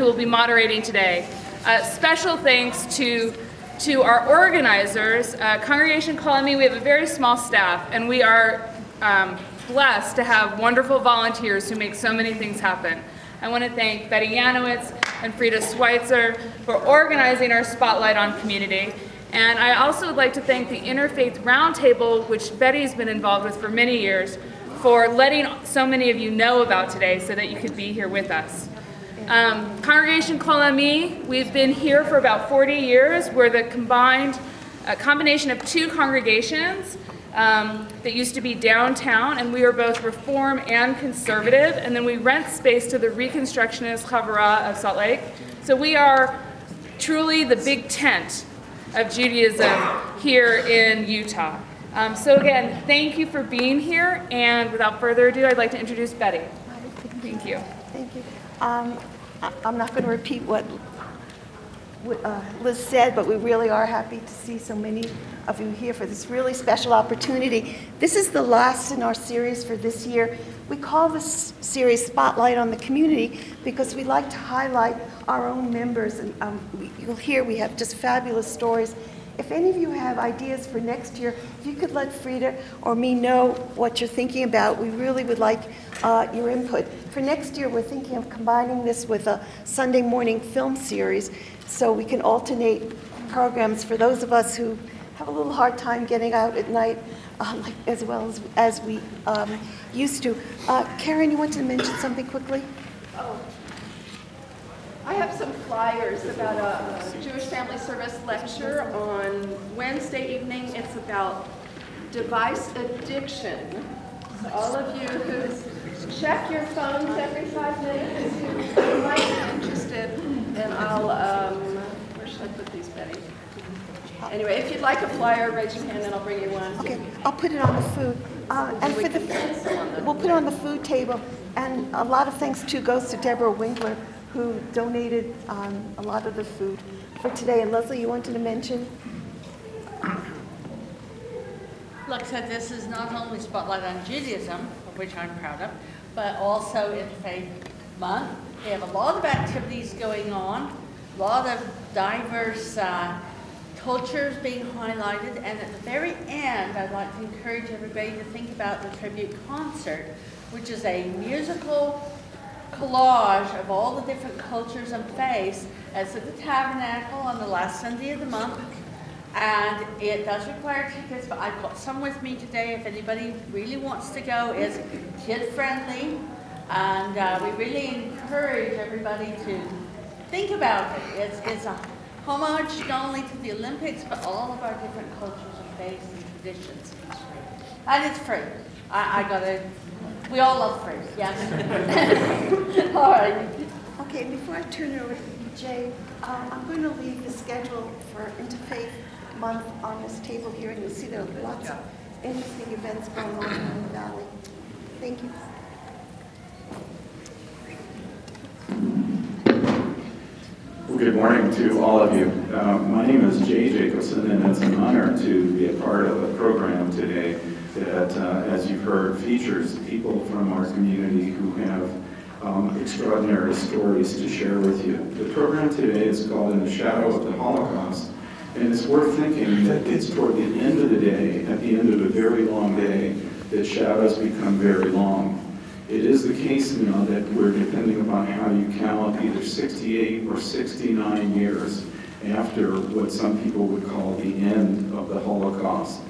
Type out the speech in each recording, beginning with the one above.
who will be moderating today. Special thanks to our organizers. Congregation Kol Ami, we have a very small staff, and we are blessed to have wonderful volunteers who make so many things happen. I want to thank Betty Yanowitz and Frida Schweitzer for organizing our Spotlight on Community. And I also would like to thank the Interfaith Roundtable, which Betty's been involved with for many years, for letting so many of you know about today so that you could be here with us. Congregation Kol Ami, we've been here for about 40 years. We're the combination of two congregations that used to be downtown, and we are both Reform and Conservative, and then we rent space to the Reconstructionist Chavurah of Salt Lake. So we are truly the big tent of Judaism here in Utah. So again, thank you for being here, and without further ado, I'd like to introduce Betty. Thank you. Thank you. I'm not going to repeat what Liz said, but we really are happy to see so many of you here for this really special opportunity. This is the last in our series for this year. We call this series Spotlight on the Community because we like to highlight our own members, and you'll hear we have just fabulous stories. If any of you have ideas for next year, if you could let Frida or me know what you're thinking about, we really would like your input. For next year, we're thinking of combining this with a Sunday morning film series so we can alternate programs for those of us who have a little hard time getting out at night, as well as we used to. Karen, you wanted to mention something quickly? Oh. I have some flyers about a Jewish Family Service lecture on Wednesday evening. It's about device addiction. So all of you who check your phones every 5 minutes, who might be interested, and I'll, where should I put these, Betty? Anyway, if you'd like a flyer, raise your hand and I'll bring you one. Okay, I'll put it on the food. And for the, we'll put it on the food table. And a lot of thanks too goes to Deborah Winkler, who donated a lot of the food for today. And Leslie, you wanted to mention? Like I said, this is not only Spotlight on Judaism, of which I'm proud of, but also Interfaith Month. We have a lot of activities going on, a lot of diverse cultures being highlighted, and at the very end, I'd like to encourage everybody to think about the tribute concert, which is a musical collage of all the different cultures and faiths. It's at the Tabernacle on the last Sunday of the month, and it does require tickets, but I've got some with me today if anybody really wants to go. It's kid-friendly, and we really encourage everybody to think about it. It's a homage not only to the Olympics, but all of our different cultures and faiths and traditions. And it's free. We all love free, yes. All right. Okay, before I turn it over to Jay, I'm going to leave the schedule for Interfaith Month on this table here, and you'll see there are lots of interesting events going on in the Valley. Thank you. Well, good morning to all of you. My name is Jay Jacobson, and it's an honor to be a part of a program today that, as you've heard, features people from our community who have extraordinary stories to share with you. The program today is called In the Shadow of the Holocaust, and it's worth thinking that it's toward the end of the day, at the end of a very long day, that shadows become very long. It is the case now that we're, depending upon how you count, either 68 or 69 years after what some people would call the end of the Holocaust.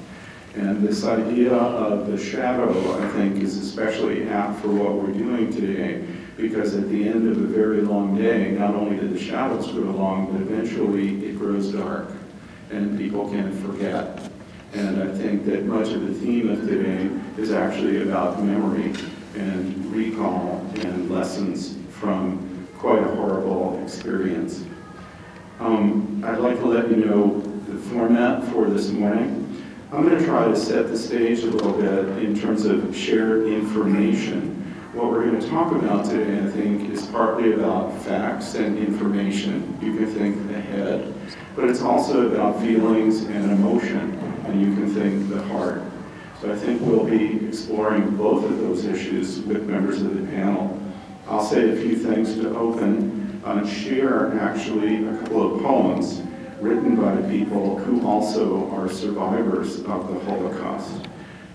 And this idea of the shadow, I think, is especially apt for what we're doing today, because at the end of a very long day, not only do the shadows grow long, but eventually it grows dark, and people can forget. And I think that much of the theme of today is actually about memory and recall and lessons from quite a horrible experience. I'd like to let you know the format for this morning. I'm going to try to set the stage a little bit in terms of shared information. What we're going to talk about today, I think, is partly about facts and information. You can think ahead, but it's also about feelings and emotion, and you can think the heart. So I think we'll be exploring both of those issues with members of the panel. I'll say a few things to open, share actually a couple of poems written by people who also are survivors of the Holocaust.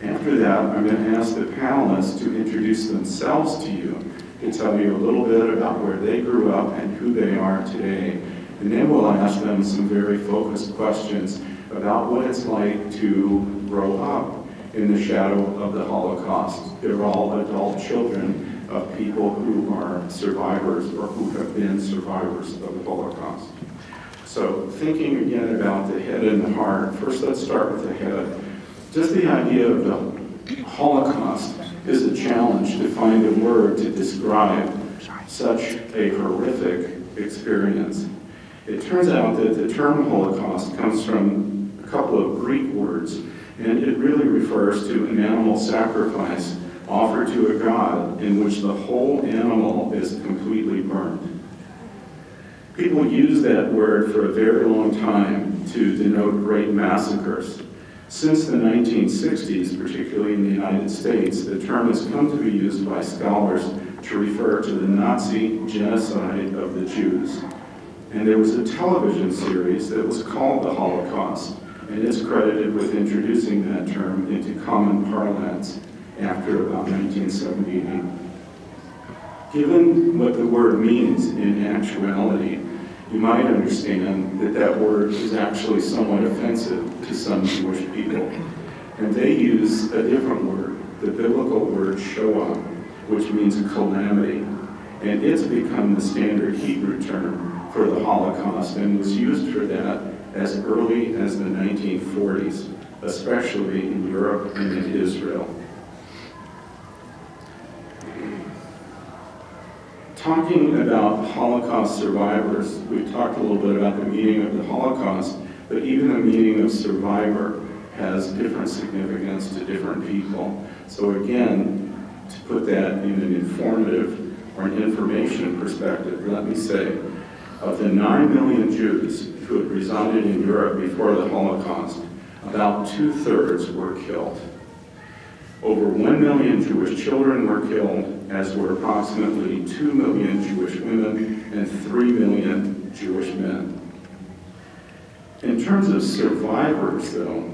After that, I'm going to ask the panelists to introduce themselves to you, to tell you a little bit about where they grew up and who they are today. And then we'll ask them some very focused questions about what it's like to grow up in the shadow of the Holocaust. They're all adult children of people who are survivors or who have been survivors of the Holocaust. So thinking again about the head and the heart, first let's start with the head. Just the idea of the Holocaust is a challenge to find a word to describe such a horrific experience. It turns out that the term Holocaust comes from a couple of Greek words, and it really refers to an animal sacrifice offered to a god in which the whole animal is completely burned. People use that word for a very long time to denote great massacres. Since the 1960s, particularly in the United States, the term has come to be used by scholars to refer to the Nazi genocide of the Jews. And there was a television series that was called The Holocaust, and it's credited with introducing that term into common parlance after about 1978. Given what the word means in actuality, you might understand that that word is actually somewhat offensive to some Jewish people. And they use a different word, the biblical word shoah, which means calamity. And it's become the standard Hebrew term for the Holocaust and was used for that as early as the 1940s, especially in Europe and in Israel. Talking about Holocaust survivors, we've talked a little bit about the meaning of the Holocaust, but even the meaning of survivor has different significance to different people. So again, to put that in an informative or an information perspective, let me say, of the 9 million Jews who had resided in Europe before the Holocaust, about 2/3 were killed. Over 1 million Jewish children were killed, as were approximately 2 million Jewish women and 3 million Jewish men. In terms of survivors, though,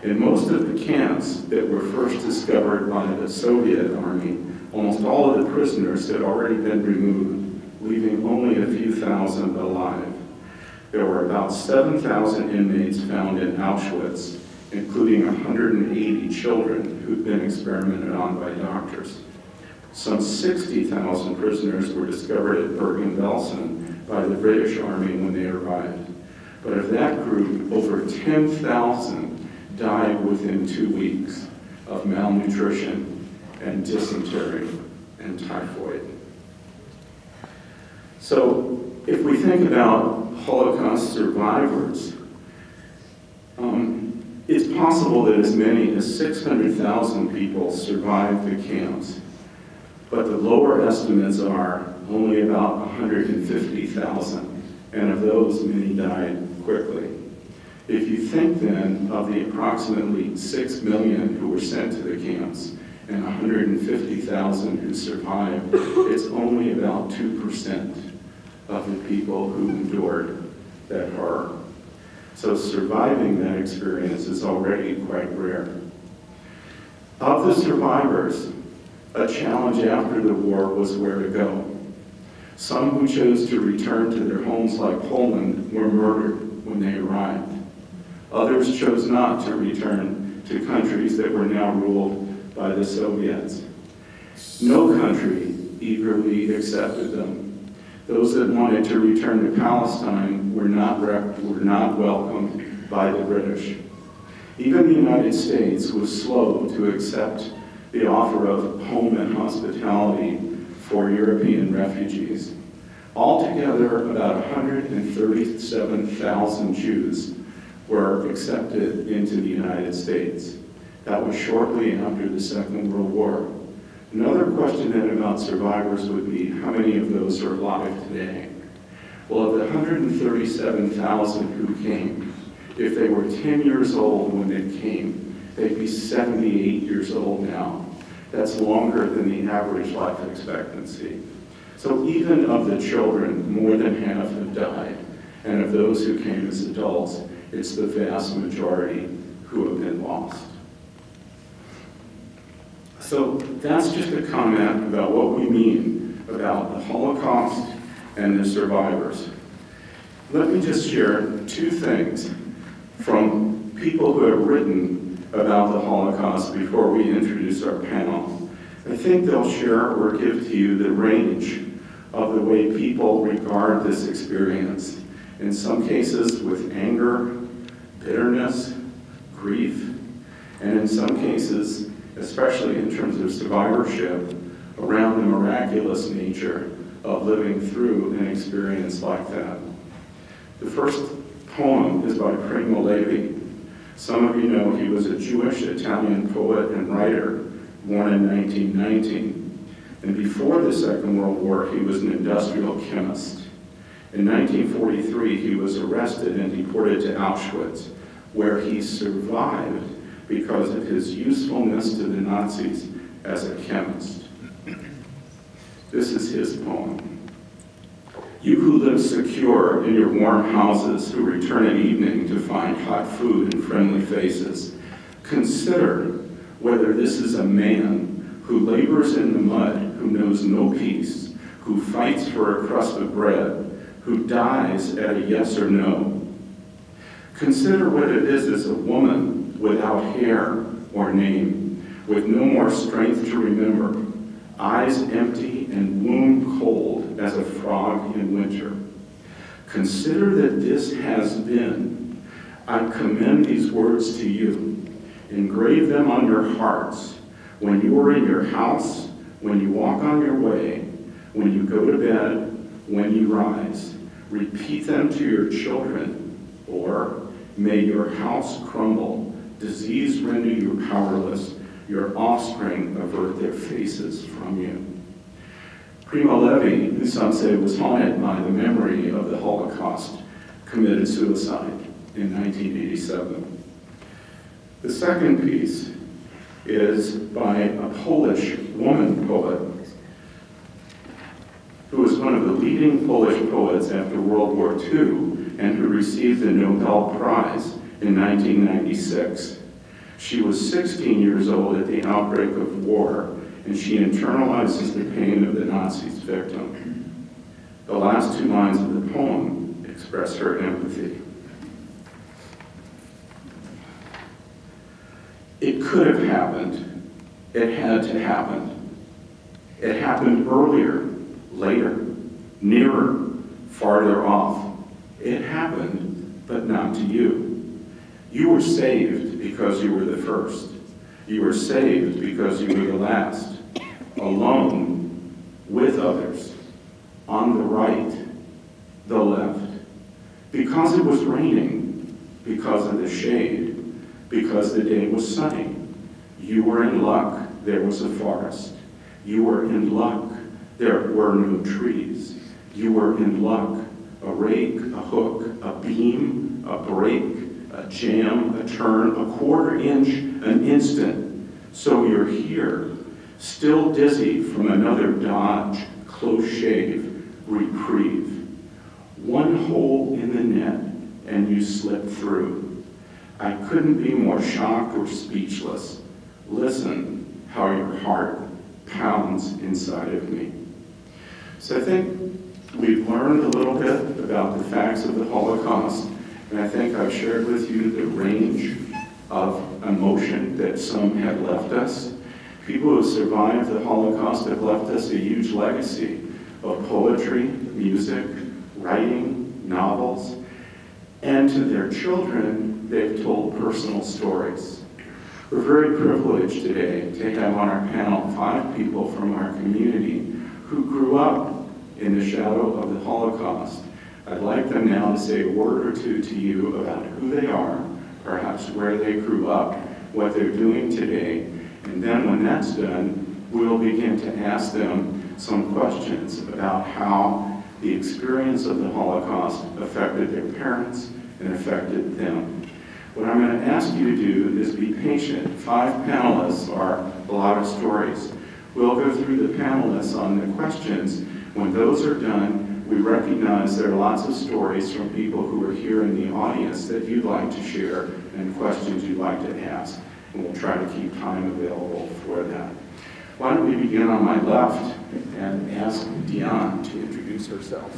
in most of the camps that were first discovered by the Soviet army, almost all of the prisoners had already been removed, leaving only a few thousand alive. There were about 7,000 inmates found in Auschwitz, including 180 children who'd been experimented on by doctors. Some 60,000 prisoners were discovered at Bergen-Belsen by the British Army when they arrived. But of that group, over 10,000 died within 2 weeks of malnutrition and dysentery and typhoid. So if we think about Holocaust survivors, it's possible that as many as 600,000 people survived the camps, but the lower estimates are only about 150,000, and of those, many died quickly. If you think then of the approximately 6 million who were sent to the camps and 150,000 who survived, it's only about 2% of the people who endured that horror. So surviving that experience is already quite rare. Of the survivors, a challenge after the war was where to go. Some who chose to return to their homes like Poland were murdered when they arrived. Others chose not to return to countries that were now ruled by the Soviets. No country eagerly accepted them. Those that wanted to return to Palestine were not welcomed by the British. Even the United States was slow to accept the offer of home and hospitality for European refugees. Altogether, about 137,000 Jews were accepted into the United States. That was shortly after the Second World War. Another question then about survivors would be, how many of those are alive today? Well, of the 137,000 who came, if they were 10 years old when they came, they'd be 78 years old now. That's longer than the average life expectancy. So even of the children, more than half have died. And of those who came as adults, it's the vast majority who have been lost. So that's just a comment about what we mean about the Holocaust and the survivors. Let me just share two things from people who have written about the Holocaust before we introduce our panel. I think they'll share or give to you the range of the way people regard this experience. In some cases with anger, bitterness, grief, and in some cases, especially in terms of survivorship, around the miraculous nature of living through an experience like that. The first poem is by Primo Levi. Some of you know he was a Jewish Italian poet and writer, born in 1919. And before the Second World War, he was an industrial chemist. In 1943, he was arrested and deported to Auschwitz, where he survived because of his usefulness to the Nazis as a chemist. This is his poem. You who live secure in your warm houses, who return at evening to find hot food and friendly faces, consider whether this is a man who labors in the mud, who knows no peace, who fights for a crust of bread, who dies at a yes or no. Consider what it is as a woman without hair or name, with no more strength to remember, eyes empty and womb cold as a frog in winter. Consider that this has been. I commend these words to you. Engrave them on your hearts when you are in your house, when you walk on your way, when you go to bed, when you rise. Repeat them to your children, or may your house crumble, disease render you powerless, your offspring avert their faces from you. Primo Levi, who some say was haunted by the memory of the Holocaust, committed suicide in 1987. The second piece is by a Polish woman poet who was one of the leading Polish poets after World War II and who received the Nobel Prize in 1996. She was 16 years old at the outbreak of war, and she internalizes the pain of the Nazis' victim. The last two lines of the poem express her empathy. It could have happened. It had to happen. It happened earlier, later, nearer, farther off. It happened, but not to you. You were saved because you were the first. You were saved because you were the last. Alone, with others, on the right, the left. Because it was raining, because of the shade, because the day was sunny. You were in luck, there was a forest. You were in luck, there were no trees. You were in luck, a rake, a hook, a beam, a break, a jam, a turn, a quarter inch, an instant. So you're here, still dizzy from another dodge, close shave, reprieve. One hole in the net, and you slip through. I couldn't be more shocked or speechless. Listen how your heart pounds inside of me. So I think we've learned a little bit about the facts of the Holocaust, and I think I've shared with you the range of emotion that some have left us. People who have survived the Holocaust have left us a huge legacy of poetry, music, writing, novels, and to their children, they've told personal stories. We're very privileged today to have on our panel 5 people from our community who grew up in the shadow of the Holocaust. I'd like them now to say a word or two to you about who they are, perhaps where they grew up, what they're doing today, and then when that's done, we'll begin to ask them some questions about how the experience of the Holocaust affected their parents and affected them. What I'm going to ask you to do is be patient. 5 panelists are a lot of stories. We'll go through the panelists on the questions, When those are done, we recognize there are lots of stories from people who are here in the audience that you'd like to share and questions you'd like to ask. And we'll try to keep time available for that. Why don't we begin on my left and ask Dion to introduce herself.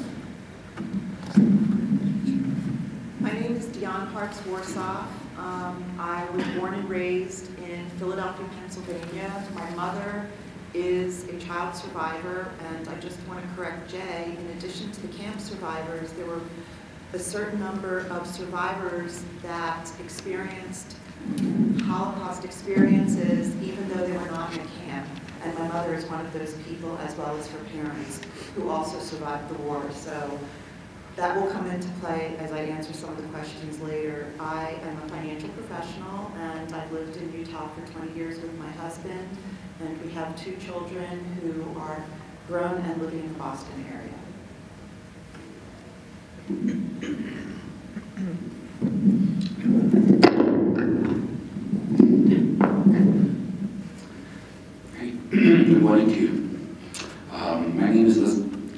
My name is Dion Hartz-Warsaw. I was born and raised in Philadelphia, Pennsylvania. My mother is a child survivor, and I just want to correct Jay. In addition to the camp survivors, there were a certain number of survivors that experienced Holocaust experiences even though they were not in a camp. And my mother is one of those people, as well as her parents, who also survived the war. So that will come into play as I answer some of the questions later. I am a financial professional, and I've lived in Utah for 20 years with my husband, and we have 2 children who are grown and living in the Boston area. Good morning to you. My name is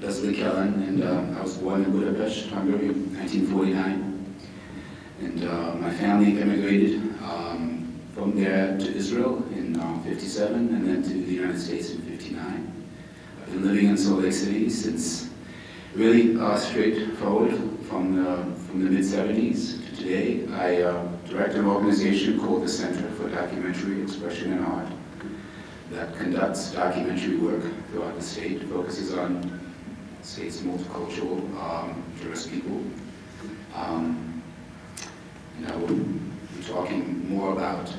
Leslie Kellen, and I was born in Budapest, Hungary, in 1949. And my family immigrated from there to Israel in 57, and then to the United States in 59. I've been living in Salt Lake City since really straightforward from the mid-70s to today. I direct an organization called the Center for Documentary Expression and Art that conducts documentary work throughout the state, focuses on the state's multicultural, diverse people. And I will be talking more about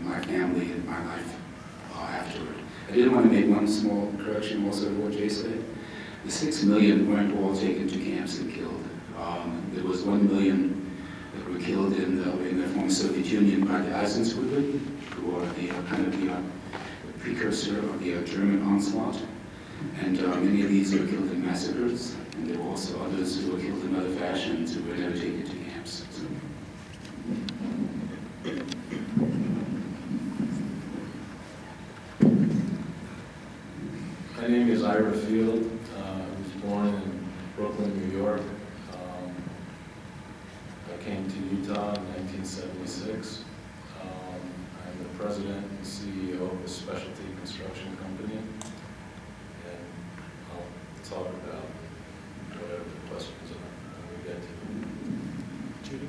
my family and my life afterward. I did want to make one small correction also to what Jay said. The 6 million weren't all taken to camps and killed. There was 1 million that were killed in the former Soviet Union by the Einsatzgruppen, who are the kind of the precursor of the German onslaught. And many of these were killed in massacres, and there were also others who were killed in other fashions who were never taken to camps. So. My name is Ira Field. I was born in Brooklyn, New York. I came to Utah in 1976. I'm the president and CEO of a specialty construction company. And I'll talk about whatever the questions are when we get to them. Judy?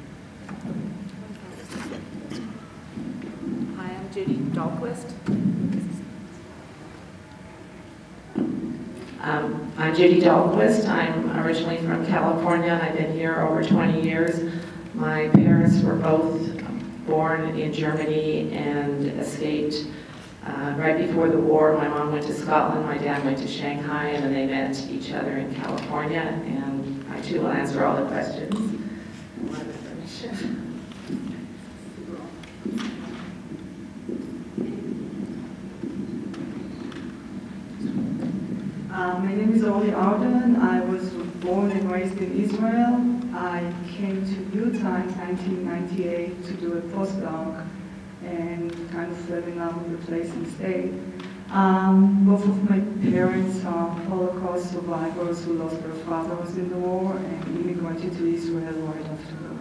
Hi, I'm Judy Dahlquist. I'm Judy Dahlquist. I'm originally from California, and I've been here over 20 years. My parents were both born in Germany and escaped right before the war. My mom went to Scotland, my dad went to Shanghai, and then they met each other in California, and I too will answer all the questions. My name is Oli Arden. I was born and raised in Israel. I came to Utah in 1998 to do a postdoc and kind of fell in love with the place and stayed. Both of my parents are Holocaust survivors who lost their fathers in the war and immigrated to Israel right after the war.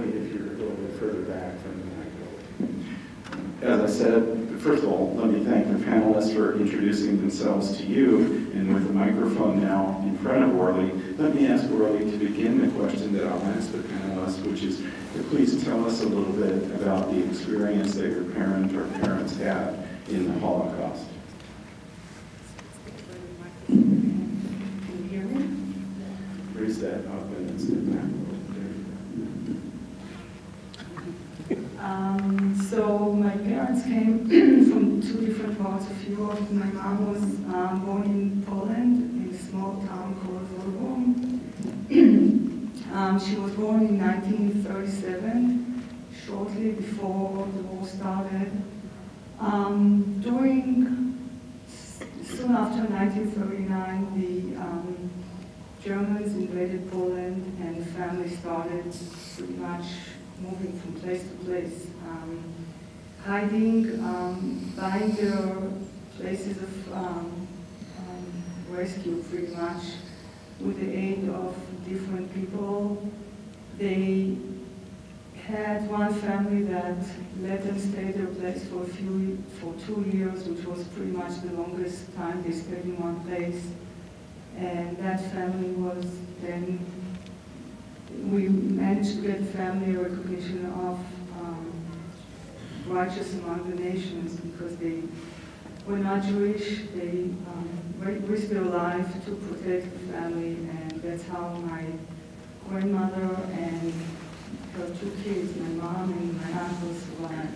If you're a little bit further back from the microphone. As I said, first of all, let me thank the panelists for introducing themselves to you. And with the microphone now in front of Orly, let me ask Orly to begin the question that I'll ask the panelists, which is to please tell us a little bit about the experience that your parent or parents had in the Holocaust. Can you hear me? Raise that up and step back a little bit. So my parents came from 2 different parts of Europe. My mom was born in Poland, in a small town called Volgom. She was born in 1937, shortly before the war started. Soon after 1939, the Germans invaded Poland, and the family started pretty much moving from place to place. hiding, buying their places of rescue pretty much with the aid of different people. They had one family that let them stay their place for 2 years, which was pretty much the longest time they stayed in one place. And that family was then, we managed to get family recognition of righteous among the nations because they were not Jewish. They risked their life to protect the family, and that's how my grandmother and her 2 kids, my mom and my uncle, survived.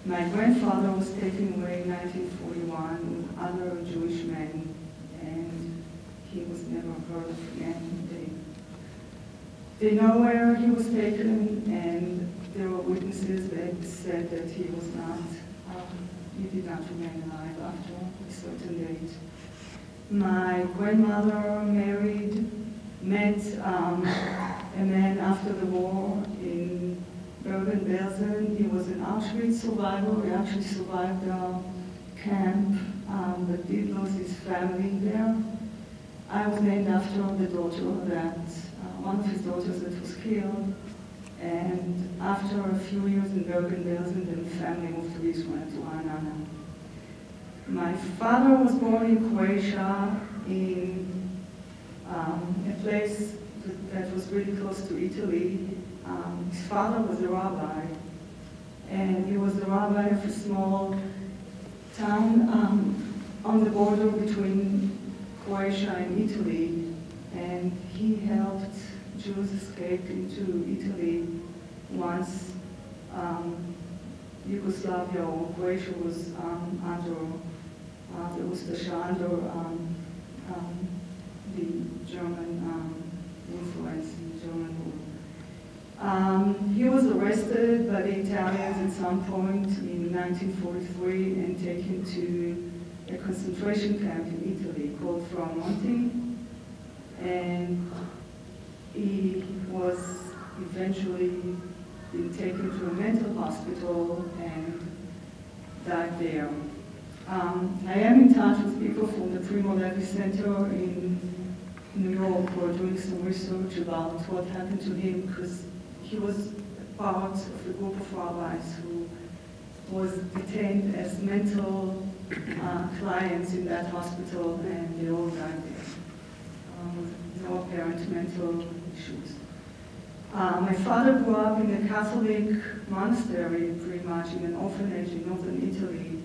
My grandfather was taken away in 1941 with other Jewish men, and he was never heard of again. They know where he was taken, and there were witnesses that said that he was not, he did not remain alive after a certain date. My grandmother met a man after the war in Bergen-Belsen. He was an Auschwitz survivor. He actually survived the camp, but did lose his family there. I was named after the daughter that, one of his daughters that was killed. And after a few years in Bergen-Belsen, the family moved to Israel, to Anana. My father was born in Croatia, in a place that was really close to Italy. His father was a rabbi, and he was the rabbi of a small town on the border between Croatia and Italy, and he helped Jews escape into Italy once Yugoslavia or Croatia was under the Ustasha, under the German influence, the German rule. He was arrested by the Italians at some point in 1943 and taken to a concentration camp in Italy called Framonti, and he was eventually been taken to a mental hospital and died there. I am in touch with people from the Primo Levi Center in New York who are doing some research about what happened to him, because he was part of a group of rabbis who was detained as mental clients in that hospital, and they all died there with no apparent mental issues. My father grew up in a Catholic monastery, pretty much, in an orphanage in northern Italy,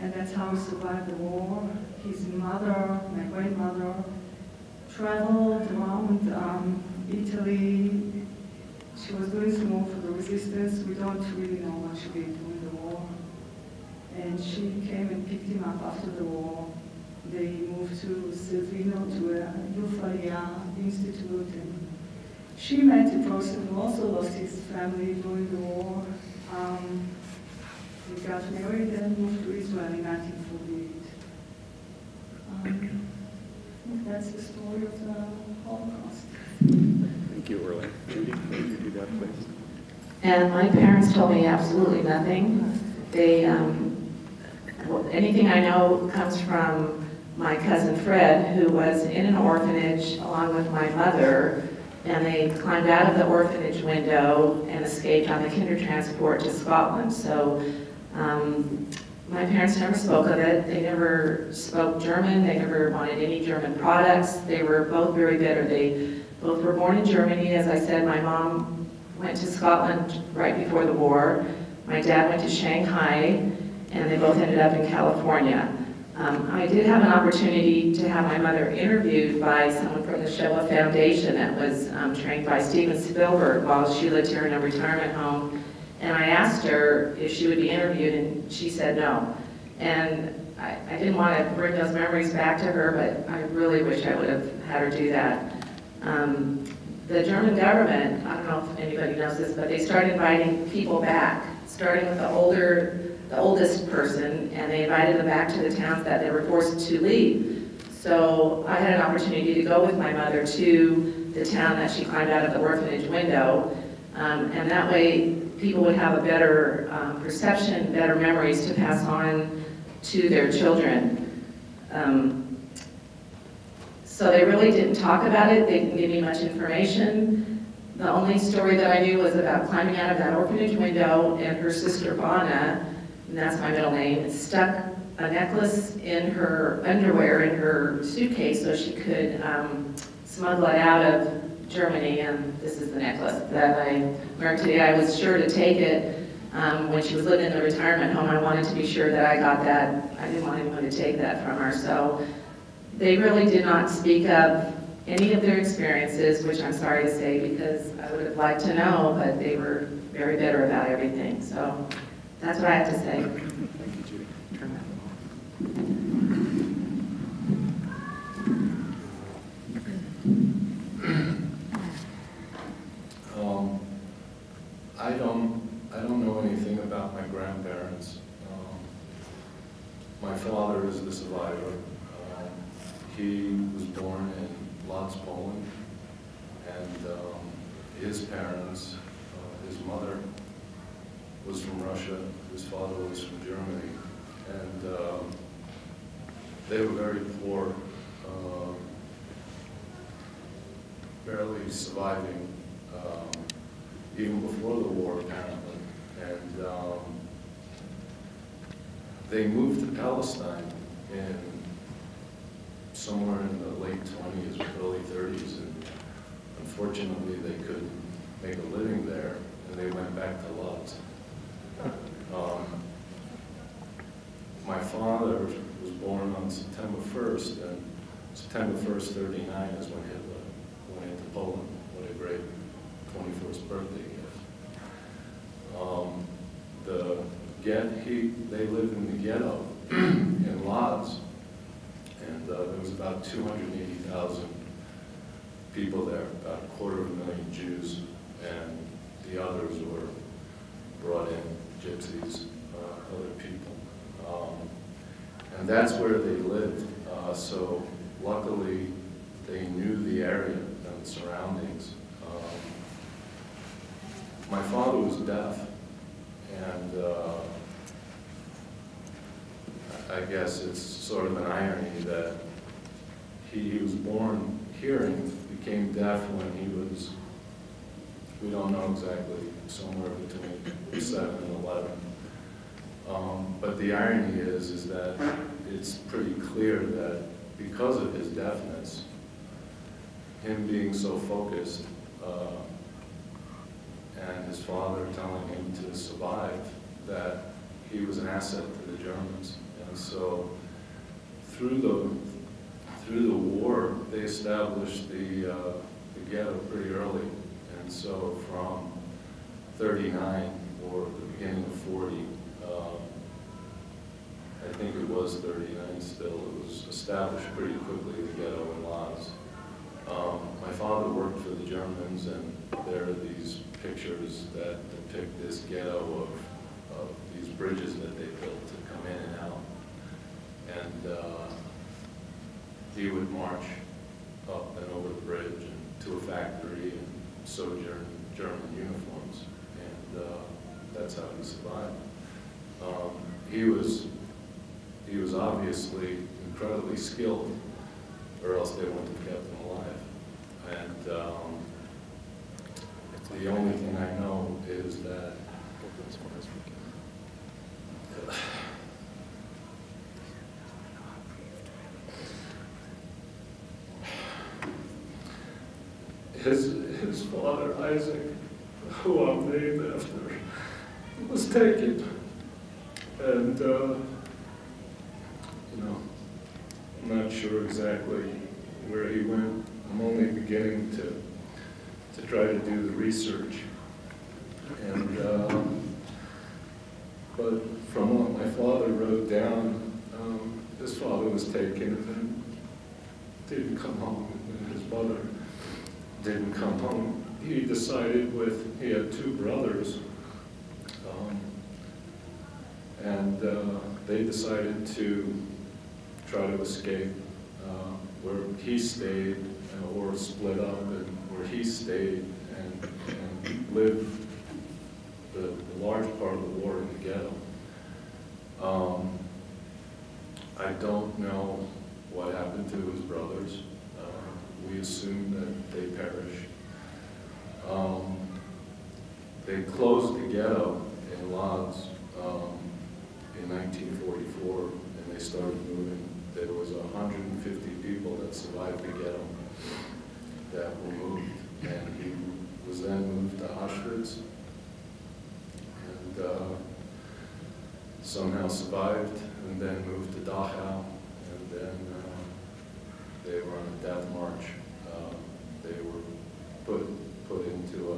and that's how he survived the war. His mother, my grandmother, traveled around Italy. She was doing some work for the resistance. We don't really know what she did during the war. And she came and picked him up after the war. They moved to Silvino, to a Youth Aliyah Institute, and she met a person who also lost his family during the war. They got married and moved to Israel in 1948. I think that's the story of the Holocaust. Thank you, Orly. Judy, would you do that, please? And my parents told me absolutely nothing. They, anything I know comes from my cousin Fred, who was in an orphanage along with my mother, and they climbed out of the orphanage window and escaped on the kinder transport to Scotland. So my parents never spoke of it. They never spoke German. They never wanted any German products. They were both very bitter. They both were born in Germany. As I said, my mom went to Scotland right before the war. My dad went to Shanghai, and they both ended up in California. I did have an opportunity to have my mother interviewed by someone from the Shoah Foundation that was trained by Steven Spielberg while she lived here in a retirement home. And I asked her if she would be interviewed, and she said no. And I didn't want to bring those memories back to her, but I really wish I would have had her do that. The German government, I don't know if anybody knows this, but they started inviting people back, starting with the oldest person, and they invited them back to the towns that they were forced to leave. So I had an opportunity to go with my mother to the town that she climbed out of the orphanage window, and that way people would have a better perception, better memories to pass on to their children. So they really didn't talk about it. They didn't give me much information. The only story that I knew was about climbing out of that orphanage window, and her sister Bonna, and that's my middle name, stuck a necklace in her underwear in her suitcase so she could smuggle it out of Germany, and this is the necklace that I learned today. I was sure to take it when she was living in the retirement home. I wanted to be sure that I got that. I didn't want anyone to take that from her. So they really did not speak of any of their experiences, which I'm sorry to say because I would have liked to know, but they were very bitter about everything. So that's what I have to say. Thank you, Judy. Turn that on. I don't know anything about my grandparents. My father is the survivor. He was born in Lodz, Poland, and his parents, his mother was from Russia, his father was from Germany, and they were very poor, barely surviving, even before the war apparently, and they moved to Palestine in somewhere in the late 20s or early 30s, and unfortunately they couldn't make a living there, and they went back to Lodz. My father was born on September 1st, and September 1st, 39 is when Hitler went into Poland. What a great 21st birthday gift. They lived in the ghetto in Lodz, and there was about 280,000 people there, about 250,000 Jews, and the others were brought in, gypsies, other people. And that's where they lived. So luckily, they knew the area and the surroundings. My father was deaf, and I guess it's sort of an irony that he was born hearing, became deaf when he was, we don't know exactly, somewhere between 7 and 11. But the irony is that it's pretty clear that because of his deafness, him being so focused, and his father telling him to survive, that he was an asset to the Germans. And so through the war, they established the ghetto pretty early. And so from 39 or the beginning of 40, I think it was 39 still, it was established pretty quickly, the ghetto in Lodz. My father worked for the Germans, and there are these pictures that depict this ghetto of these bridges that they built to come in and out. And he would march up and over the bridge and to a factory and sojourn German uniforms, and that's how he survived. He was obviously incredibly skilled, or else they wouldn't have kept him alive. And the only thing I know is that his father, Isaac, who I'm named after, was taken. And, you know, I'm not sure exactly where he went. I'm only beginning to try to do the research. And, but from what my father wrote down, his father was taken and didn't come home, and his mother didn't come home. He decided he had 2 brothers, and they decided to try to escape where he stayed, or split up, and where he stayed and lived the large part of the war in the ghetto. I don't know what happened to his brothers. We assume that they perished. They closed the ghetto in Lodz in 1944, and they started moving. There was 150 people that survived the ghetto that were moved, and he was then moved to Auschwitz, and somehow survived, and then moved to Dachau, and then they were on a death march. They were put into a,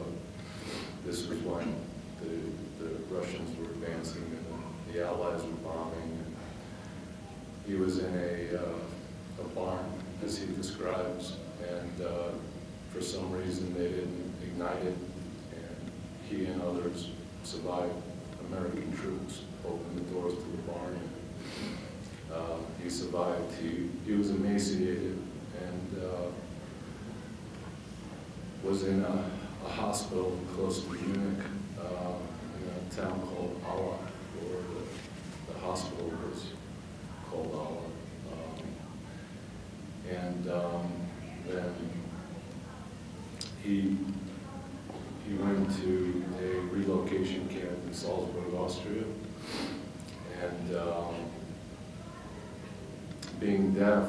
this was when the Russians were advancing and the Allies were bombing. And he was in a barn, as he describes, and for some reason they didn't ignite it, and he and others survived. American troops opened the doors to the barn, and he survived. He was emaciated and was in a hospital close to Munich, in a town called Alla, or the hospital was called Alla. Then he went to a relocation camp in Salzburg, Austria, and being deaf,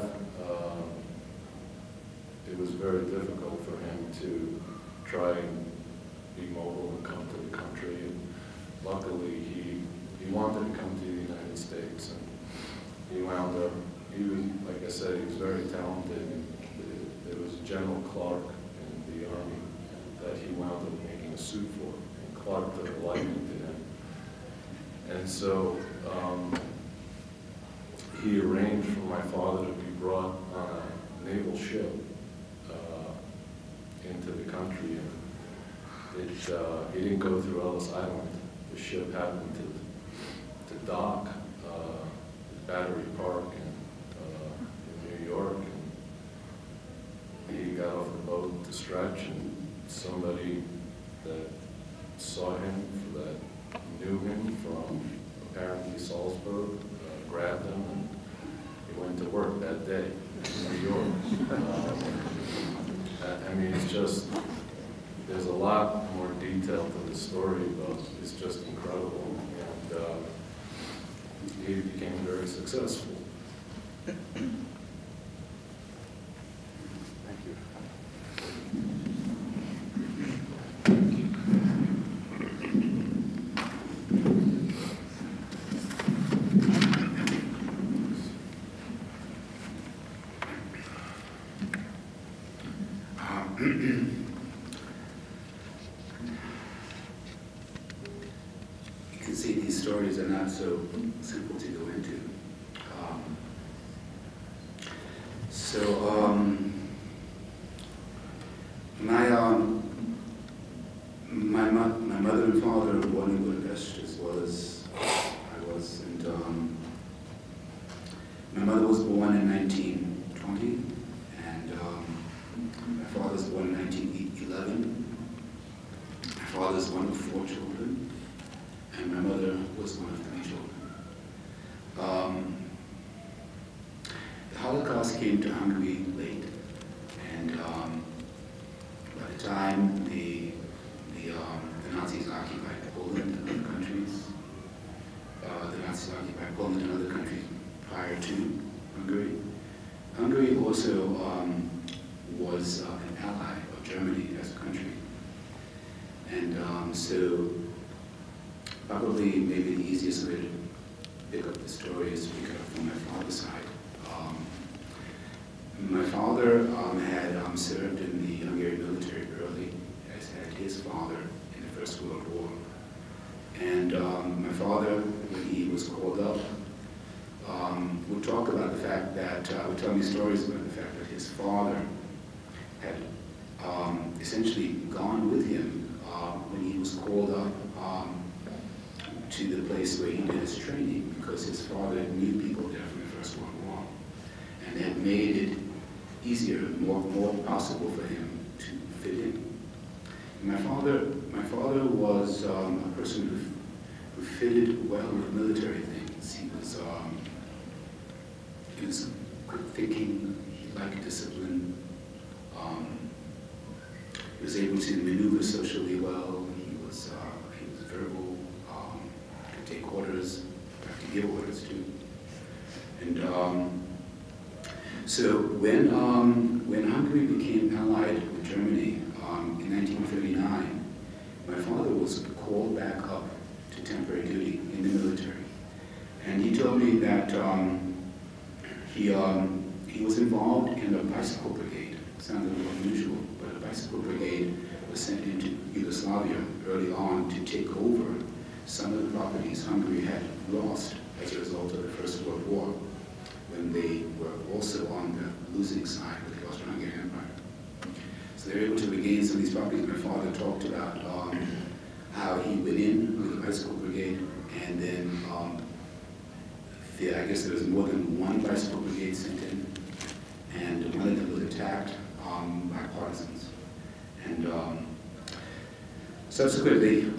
it was very difficult for him to try and be mobile and come to the country. And luckily, he wanted to come to the United States, and he wound up. He was, like I said, he was very talented. And there was General Clark in the Army that he wound up making a suit for, and Clark took a liking to him. And so he arranged for my father to be brought on a naval ship into the country. And he didn't go through Ellis Island. The ship happened to dock at Battery Park in New York. And he got off the boat to stretch, and somebody that saw him, that knew him from apparently Salzburg, grabbed him, and he went to work that day in New York. I mean, it's just, there's a lot more detail to the story, but it's just incredible. And he became very successful. Thank you. You can see these stories are not so simple to go into. My mother and father were born in Budapest, as well as I was, and my mother was born in 1920, and my father was born in 1911. My father is one of 4 children, and my mother was one of 3 children. The Holocaust came to Hungary late, and by the time the Nazis occupied Poland and other countries, the Nazis occupied Poland and other countries prior to Hungary. Hungary also was an ally of Germany as a country. And so probably maybe the easiest way to pick up the story is to pick it up from my father's side. My father had served in the Hungarian military early, as had his father in the First World War. And my father, when he was called up, would talk about the fact that, would tell me stories about the fact that his father had essentially gone with him when he was called up to the place where he did his training, because his father knew people there from the First World War, and had made it easier, more possible for him to fit in. My father was a person who fitted well with military things. He was quick thinking. He liked discipline. He was able to maneuver socially well. He was verbal. Could take orders. Have to give orders too. And so when Hungary became allied with Germany in 1939, my father was called back up to temporary duty in the military, and he told me that he was involved in a bicycle brigade. It sounded a little unusual, but a bicycle brigade was sent into Yugoslavia early on to take over some of the properties Hungary had lost as a result of the First World War, when they were also on the losing side with the Austro-Hungarian Empire. So they were able to regain some of these properties. My father talked about how he went in with the bicycle brigade, and then I guess there was more than one bicycle brigade sent in, and one of them was attacked by partisans. And subsequently,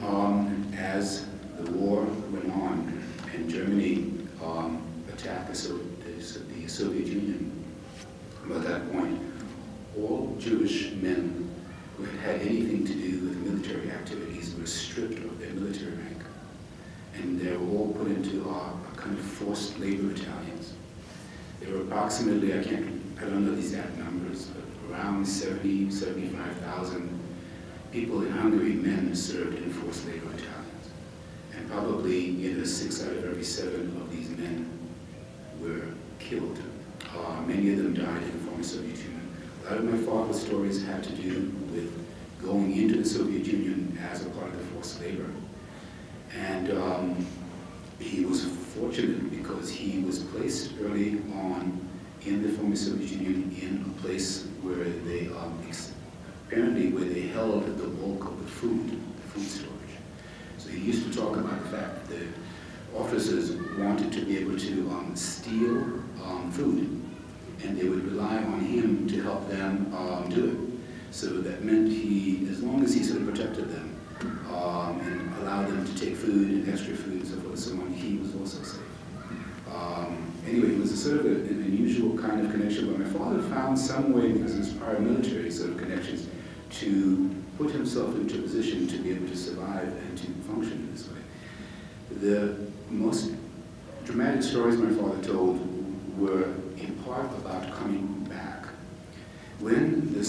as the war went on and Germany attacked the Soviet Union, about that point, all Jewish men who had anything to do with military activities were stripped of their military rank. And they were all put into a kind of forced labor battalions. There were approximately, I don't know the exact numbers, but around 75,000 people in Hungary, men, served in forced labor battalions. And probably 6 out of every 7 of these men were killed. Many of them died in the former Soviet Union. A lot of my father's stories had to do with going into the Soviet Union as a part of the forced labor. And he was fortunate because he was placed early on in the former Soviet Union in a place where they, apparently where they held the bulk of the food storage. So he used to talk about the fact that the officers wanted to be able to steal food, and they would rely on him to help them do it. So that meant as long as he sort of protected them and allowed them to take food and extra food and so forth and so on, he was also safe. Anyway, it was a sort of an unusual kind of connection, but my father found some way, because of his prior military sort of connections, to put himself into a position to be able to survive and to function in this way. The most dramatic stories my father told were in part about coming back. When the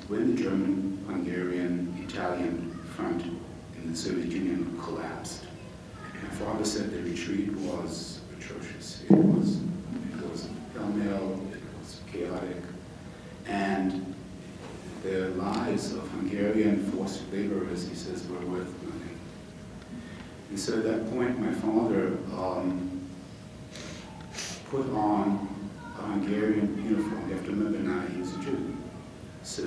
when the German, Hungarian, Italian front in the Soviet Union collapsed, my father said the retreat was atrocious. It was pell-mell, it was chaotic, and the lives of Hungarian forced laborers, he says, were worth nothing. And so at that point, my father put on a Hungarian uniform. You have to remember now he was a Jew. So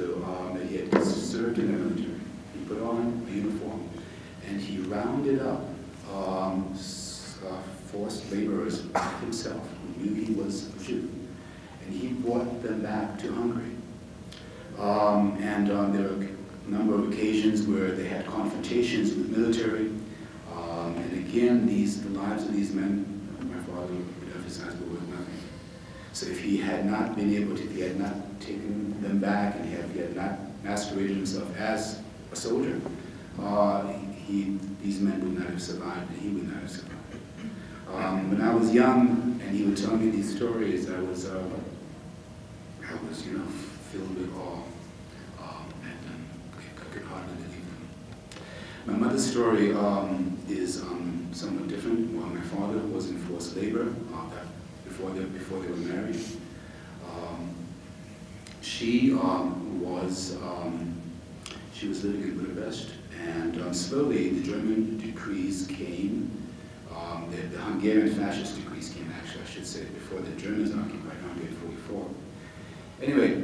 he had served in the military. He put on a uniform and he rounded up forced laborers himself who knew he was a Jew. And he brought them back to Hungary. There were a number of occasions where they had confrontations with military. And again, the lives of these men, my father would emphasize, were worth nothing. So if he had not been able to, if he had not taken them back, and if he had not masqueraded himself as a soldier, these men would not have survived, and he would not have survived. When I was young, and he would tell me these stories, I was filled with awe, and I could hardly believe them. My mother's story is somewhat different. Well, my father was in forced labor before they were married. She was living in Budapest, and slowly the German decrees came. The Hungarian fascist decrees came, actually, I should say, before the Germans occupied Hungary in 1944. Anyway,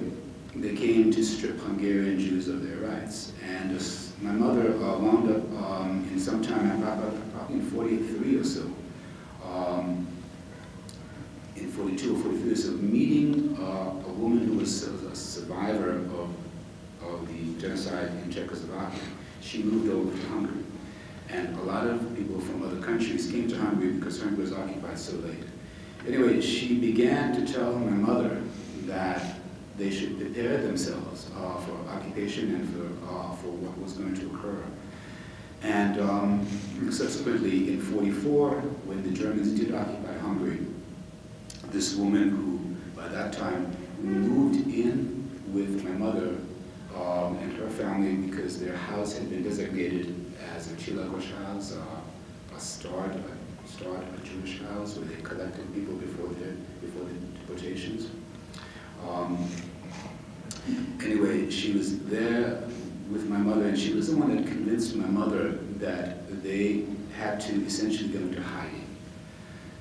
they came to strip Hungarian Jews of their rights. And my mother wound up in some time, probably in 43 or so, in 42 or 43 or so, meeting a woman who was a survivor of the genocide in Czechoslovakia, she moved over to Hungary. And a lot of people from other countries came to Hungary because Hungary was occupied so late. Anyway, she began to tell my mother that they should prepare themselves for occupation and for what was going to occur. And subsequently, in '44, when the Germans did occupy Hungary, this woman who, by that time, moved in with my mother and her family because their house had been designated as a Csillagos house, a starred Jewish house where they collected people before the deportations. Anyway, she was there with my mother, and she was the one that convinced my mother that they had to essentially go into hiding.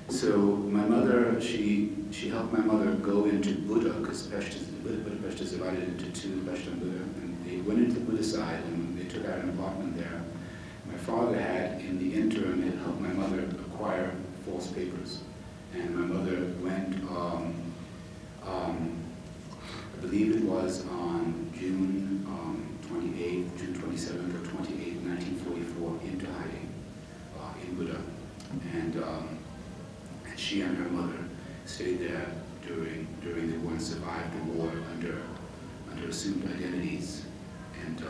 So my mother, she helped my mother go into Buda, because Budapest is divided into two, Pest and Buda, and they went into Buda side and they took out an apartment there. My father had, in the interim, helped my mother acquire false papers. And my mother went, I believe it was on June 28th, June 27th or 28th, 1944, into hiding in Buda. And she and her mother stayed there during the war and survived the war under assumed identities. And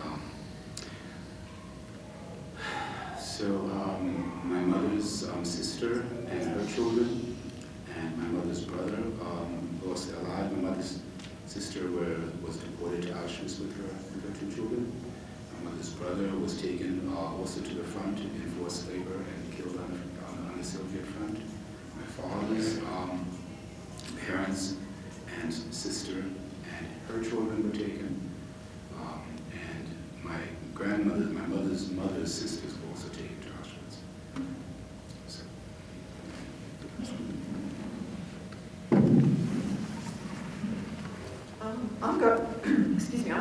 so my mother's sister and her children and my mother's brother were also alive. My mother's sister was deported to Auschwitz with her two children. My mother's brother was taken also to the front in forced labor and killed on the Soviet front. My father's parents and sister and her children were taken. And my grandmother, my mother's sisters were also taken to Auschwitz. So. I'm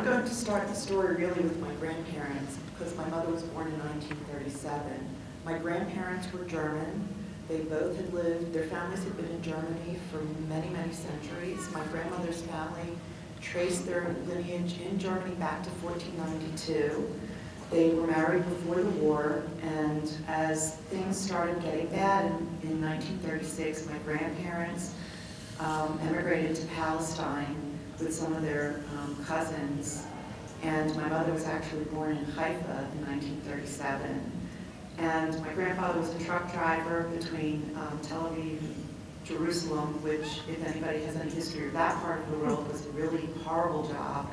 going to start the story really with my grandparents because my mother was born in 1937. My grandparents were German. They both had lived, their families had been in Germany for many, many centuries. My grandmother's family traced their lineage in Germany back to 1492. They were married before the war, and as things started getting bad in 1936, my grandparents emigrated to Palestine with some of their cousins, and my mother was actually born in Haifa in 1937. And my grandfather was a truck driver between Tel Aviv and Jerusalem, which, if anybody has any history of that part of the world, was a really horrible job.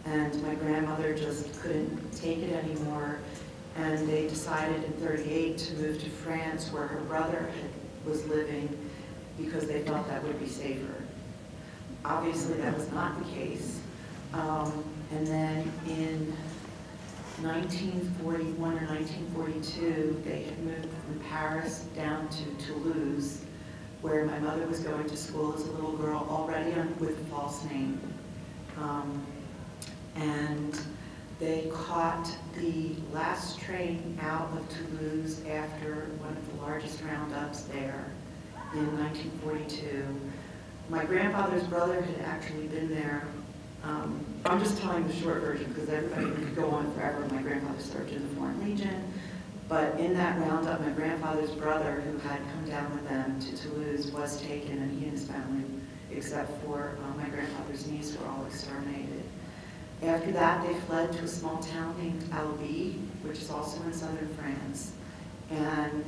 And my grandmother just couldn't take it anymore. And they decided in '38 to move to France, where her brother was living, because they felt that would be safer. Obviously, that was not the case. And then in 1941 or 1942, they had moved from Paris down to Toulouse, where my mother was going to school as a little girl, already with a false name. And they caught the last train out of Toulouse after one of the largest roundups there in 1942. My grandfather's brother had actually been there. I'm just telling the short version because everybody could go on forever. My grandfather served in the Foreign Legion, but in that roundup, my grandfather's brother, who had come down with them to Toulouse, was taken, and he and his family, except for my grandfather's niece, were all exterminated. After that, they fled to a small town named Albi, which is also in southern France, and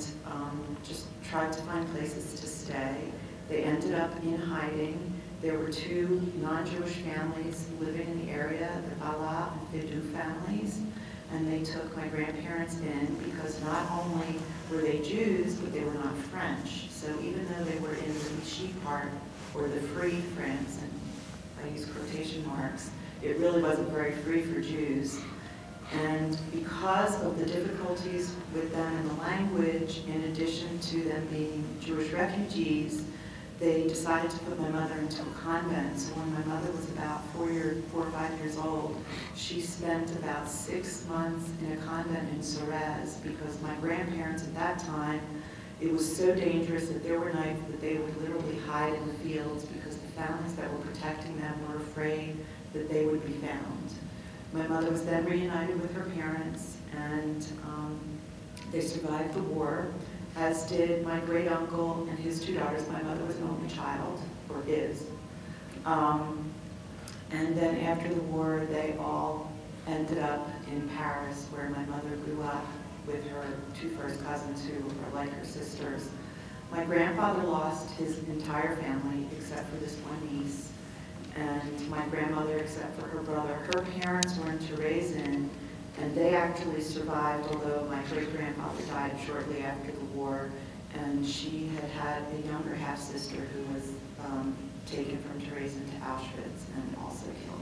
just tried to find places to stay. They ended up in hiding. There were two non-Jewish families living in the area, the Bala and Fidou families, and they took my grandparents in because not only were they Jews, but they were not French. So even though they were in the Vichy part, or the free France, and I use quotation marks, it really wasn't very free for Jews. And because of the difficulties with them in the language, in addition to them being Jewish refugees, they decided to put my mother into a convent. So when my mother was about 4 or 5 years old, she spent about 6 months in a convent in Sorez because my grandparents at that time, it was so dangerous that there were nights that they would literally hide in the fields because the families that were protecting them were afraid that they would be found. My mother was then reunited with her parents, and they survived the war, as did my great uncle and his two daughters. My mother was an only child, or is. And then after the war, they all ended up in Paris, where my mother grew up with her two first cousins who are like her sisters. My grandfather lost his entire family except for this one niece, and my grandmother except for her brother. Her parents were in Theresen, and they actually survived, although my great-grandfather died shortly after the war, and she had a younger half-sister who was taken from Theresen to Auschwitz and also killed.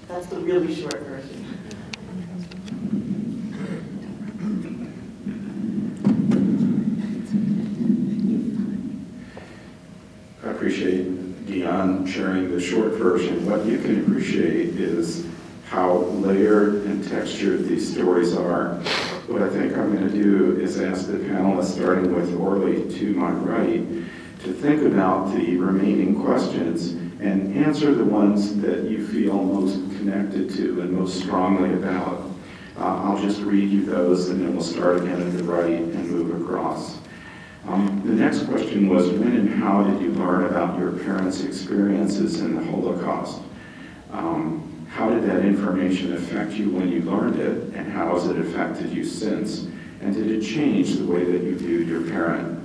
That's the really short version. I appreciate Dion sharing the short version. What you can appreciate is how layered and textured these stories are. What I think I'm going to do is ask the panelists, starting with Orly to my right, to think about the remaining questions and answer the ones that you feel most connected to and most strongly about. I'll just read you those, and then we'll start again at the right and move across. The next question was, when and how did you learn about your parents' experiences in the Holocaust? How did that information affect you when you learned it, and how has it affected you since? And did it change the way that you viewed your parent?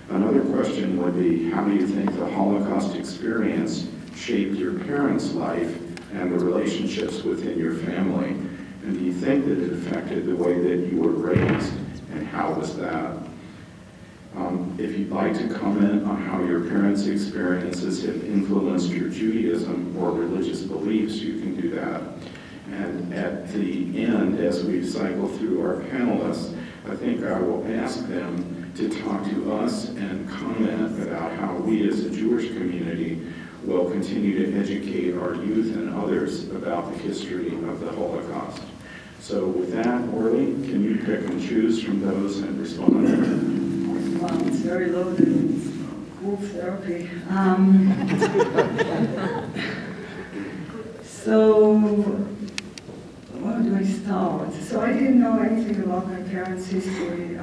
Another question would be, how do you think the Holocaust experience shaped your parents' life and the relationships within your family? And do you think that it affected the way that you were raised, and how was that? If you'd like to comment on how your parents' experiences have influenced your Judaism or religious beliefs, you can do that. And at the end, as we cycle through our panelists, I think I will ask them to talk to us and comment about how we as a Jewish community will continue to educate our youth and others about the history of the Holocaust. So with that, Orly, can you pick and choose from those and respond? Wow, it's very loaded. It's group therapy. So, where do I start? So I didn't know anything about my parents' history.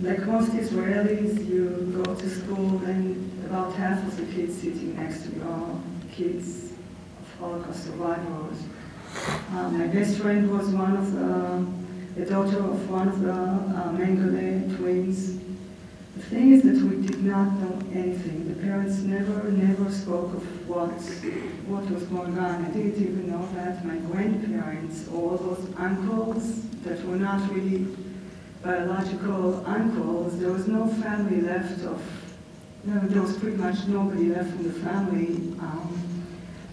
Like most Israelis, you go to school and about half of the kids sitting next to you are kids of Holocaust survivors. My best friend was one of the daughter of one of the Mengele twins. The thing is that we did not know anything. The parents never spoke of what was going on. I didn't even know that my grandparents, all those uncles that were not really biological uncles, there was no family left of, there was pretty much nobody left from the family.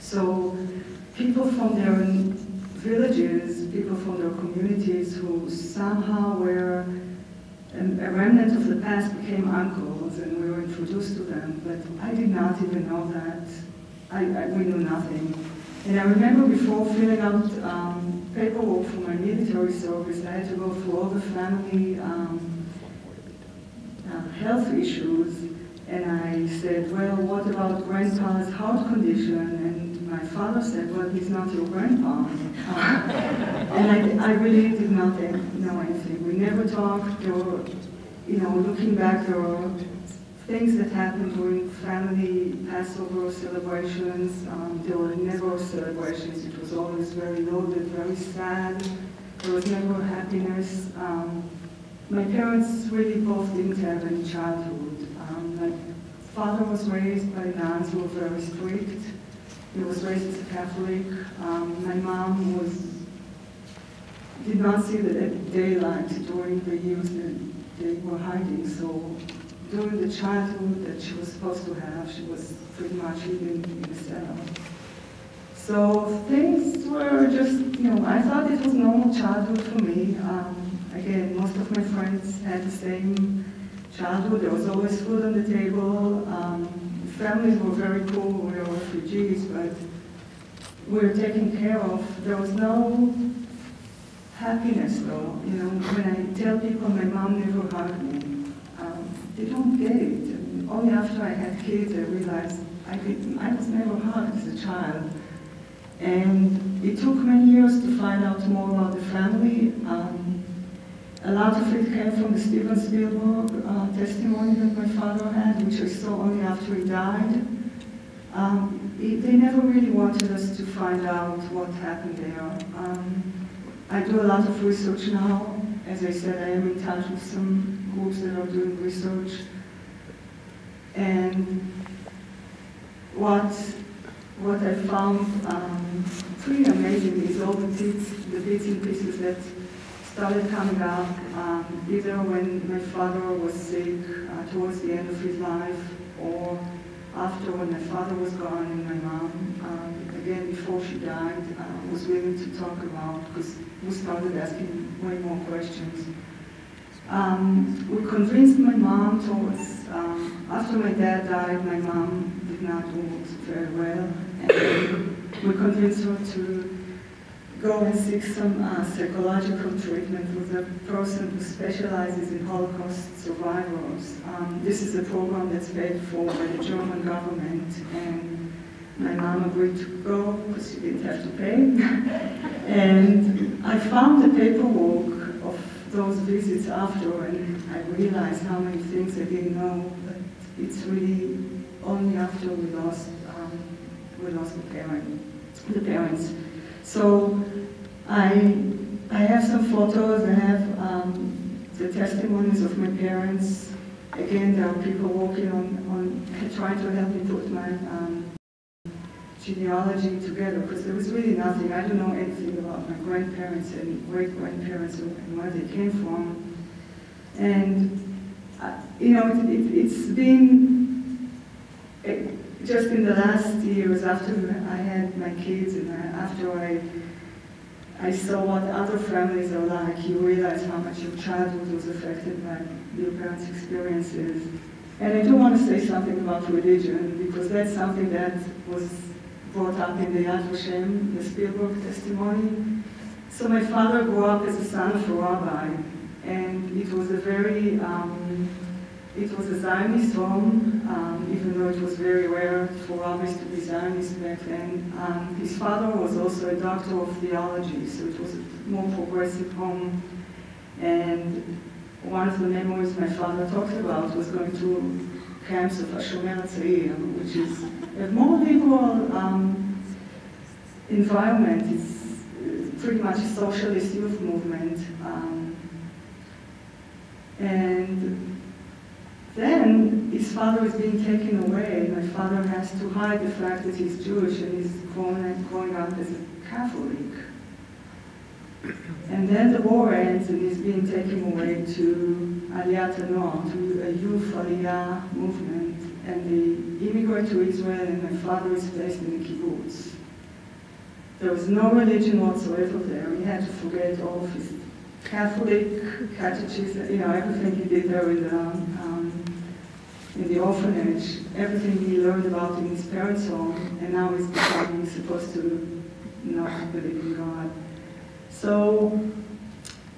So people from their villages, people from their communities who somehow were a remnant of the past became uncles, and we were introduced to them, but I did not even know that. We knew nothing. And I remember before filling out paperwork for my military service, I had to go through all the family health issues, and I said, well, what about grandpa's heart condition? And my father said, well, he's not your grandpa. And I really did not know anything. We never talked. There were, looking back, there were things that happened during family Passover celebrations. There were never celebrations. It was always very loaded, very sad. There was never happiness. My parents really both didn't have any childhood. My father was raised by nuns who were very strict. He was raised as a Catholic. My mom did not see the daylight during the years that they were hiding. So during the childhood that she was supposed to have, she was pretty much living in the cell. So things were just, I thought it was normal childhood for me. Again, most of my friends had the same childhood. There was always food on the table. Families were very poor. We were refugees, but we were taken care of. There was no happiness, though. When I tell people my mom never hugged me, they don't get it. And only after I had kids, I realized I was never hugged as a child. And it took many years to find out more about the family. A lot of it came from the Steven Spielberg testimony that my father had, which I saw only after he died. They never really wanted us to find out what happened there. I do a lot of research now. As I said, I am in touch with some groups that are doing research. And what I found pretty amazing is all the bits and pieces that started coming up, either when my father was sick towards the end of his life, or after when my father was gone and my mom, again before she died, was willing to talk about, because we started asking way more questions. We convinced my mom towards, after my dad died, my mom did not do very well, and we convinced her to go and seek some psychological treatment with a person who specializes in Holocaust survivors. This is a program that's paid for by the German government, and my mom agreed to go because she didn't have to pay. And I found the paperwork of those visits after, and I realized how many things I didn't know, but it's really only after we lost the parents. So I have some photos, I have the testimonies of my parents. Again, there are people working on trying to help me put my genealogy together, because there was really nothing. I don't know anything about my grandparents and great-grandparents and where they came from. And, you know, it's been, just in the last years after I had my kids and after I saw what other families are like, you realize how much your childhood was affected by your parents' experiences. And I do want to say something about religion, because that's something that was brought up in the Yad Vashem, the Spielberg testimony. So my father grew up as a son of a rabbi, and it was a very, it was a Zionist home, even though it was very rare for rabbis to be Zionist back then. His father was also a doctor of theology, so it was a more progressive home. And one of the memories my father talked about was going to camps of Hashomer Tza'ir, which is a more liberal environment. It's pretty much a socialist youth movement. And then his father is being taken away. My father has to hide the fact that he's Jewish and he's growing up as a Catholic. And then the war ends and he's being taken away to Aliyat HaNoar, to a youth Aliyah movement. And they immigrate to Israel, and my father is placed in a kibbutz. There was no religion whatsoever there. He had to forget all of his Catholic catechism, you know, everything he did there in the orphanage, everything he learned about in his parents' home, and now he's supposed to not believe in God. So,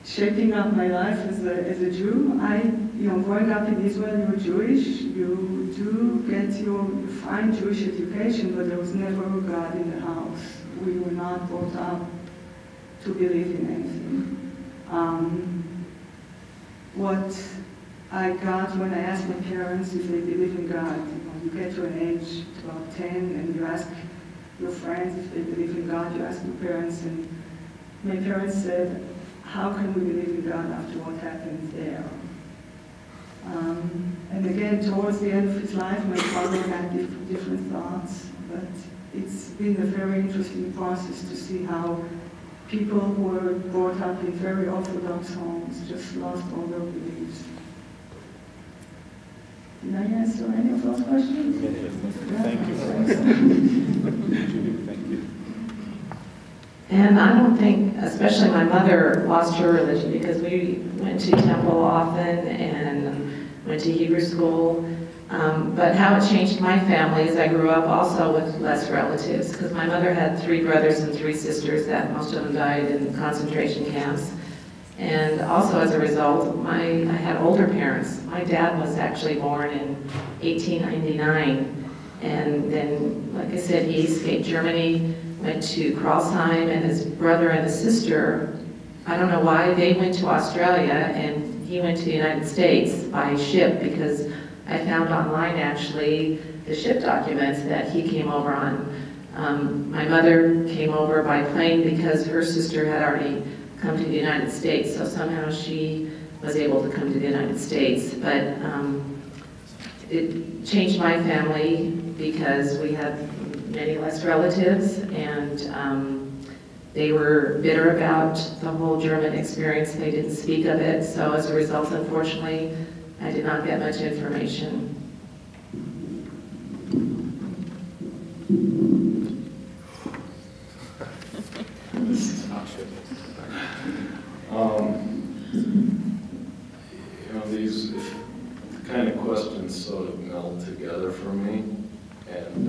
shaping up my life as a Jew, growing up in Israel, you're Jewish, you do you find Jewish education, but there was never a God in the house. We were not brought up to believe in anything. What I got when I asked my parents if they believe in God, you get to an age, about 10, and you ask your friends if they believe in God, you ask your parents, and my parents said, how can we believe in God after what happened there? And again, towards the end of his life, my father had different thoughts, but it's been a very interesting process to see how people who were brought up in very orthodox homes just lost all their beliefs. Did I answer any of those questions? Thank you. Thank you. And I don't think, especially my mother, lost her religion, because we went to temple often and went to Hebrew school. But how it changed my family is I grew up also with less relatives, because my mother had 3 brothers and 3 sisters that most of them died in concentration camps. And also as a result, I had older parents. My dad was actually born in 1899. And then, like I said, he escaped Germany, went to Kralsheim, and his brother and his sister, I don't know why, they went to Australia, and he went to the United States by ship, because I found online, actually, the ship documents that he came over on. My mother came over by plane because her sister had already come to the United States, so somehow she was able to come to the United States. But it changed my family because we had many less relatives, and they were bitter about the whole German experience. They didn't speak of it, so as a result, unfortunately, I did not get much information. You know, these kind of questions sort of meld together for me, and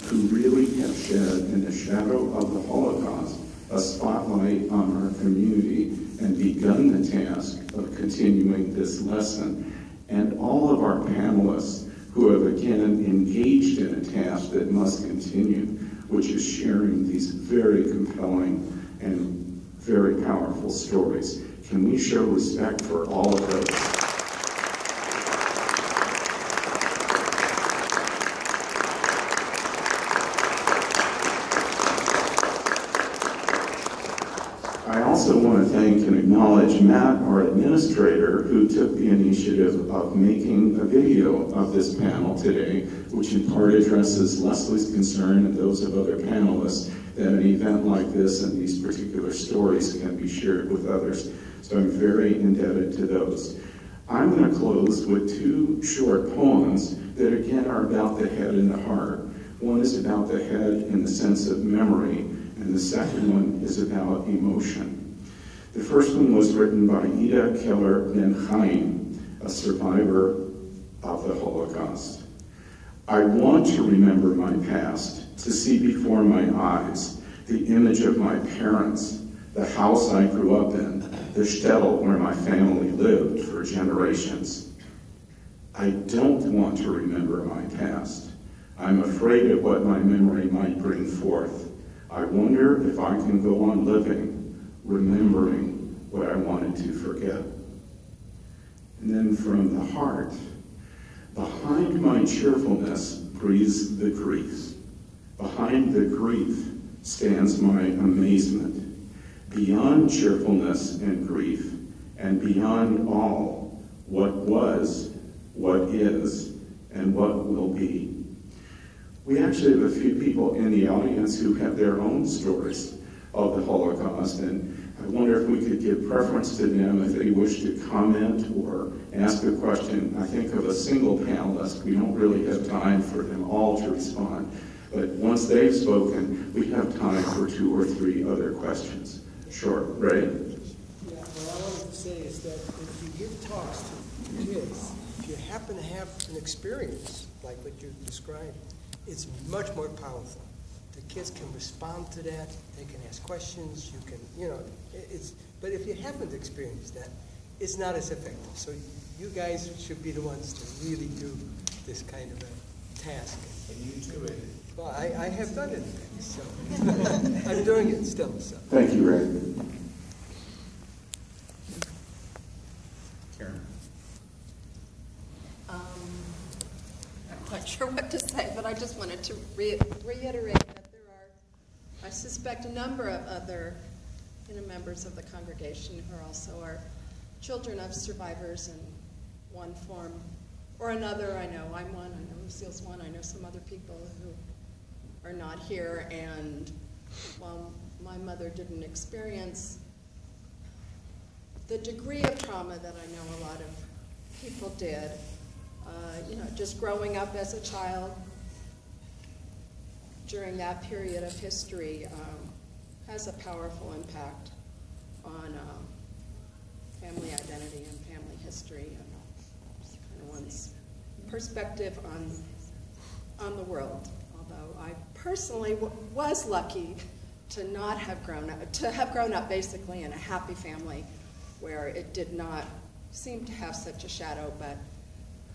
who really have shed in the shadow of the Holocaust a spotlight on our community and begun the task of continuing this lesson. And all of our panelists who have again engaged in a task that must continue, which is sharing these very compelling and very powerful stories. Can we show respect for all of those? I also want to thank and acknowledge Matt, our administrator, who took the initiative of making a video of this panel today, which in part addresses Leslie's concern and those of other panelists that an event like this and these particular stories can be shared with others. So I'm very indebted to those. I'm going to close with two short poems that again are about the head and the heart. One is about the head in the sense of memory, and the second one is about emotion. The first one was written by Ida Keller Ben Chaim, a survivor of the Holocaust. I want to remember my past, to see before my eyes the image of my parents, the house I grew up in, the shtetl where my family lived for generations. I don't want to remember my past. I'm afraid of what my memory might bring forth. I wonder if I can go on living, remembering what I wanted to forget. And then from the heart, behind my cheerfulness breathes the grief. Behind the grief stands my amazement. Beyond cheerfulness and grief, and beyond all, what was, what is, and what will be. We actually have a few people in the audience who have their own stories of the Holocaust, and I wonder if we could give preference to them if they wish to comment or ask a question. I think of a single panelist. We don't really have time for them all to respond, but once they've spoken, we have time for 2 or 3 other questions. Sure, Ray? Yeah, what I wanted to say is that if you give talks to kids, if you happen to have an experience like what you described, it's much more powerful. The kids can respond to that, they can ask questions, you can, you know, but if you haven't experienced that, it's not as effective. So you guys should be the ones to really do this kind of a task. And you do it. Well, I have done it, so I'm doing it still. So. Thank you, Ray. Karen. I'm not sure what to say, but I just wanted to reiterate that there are, I suspect, a number of other members of the congregation who are also our children of survivors in one form or another. I know I'm one, I know Lucille's one, I know some other people who are not here, and while my mother didn't experience the degree of trauma that I know a lot of people did, you know, just growing up as a child during that period of history has a powerful impact on family identity and family history and kind of one's perspective on the world. Although I personally was lucky to not have grown up, to have grown up basically in a happy family where it did not seem to have such a shadow, but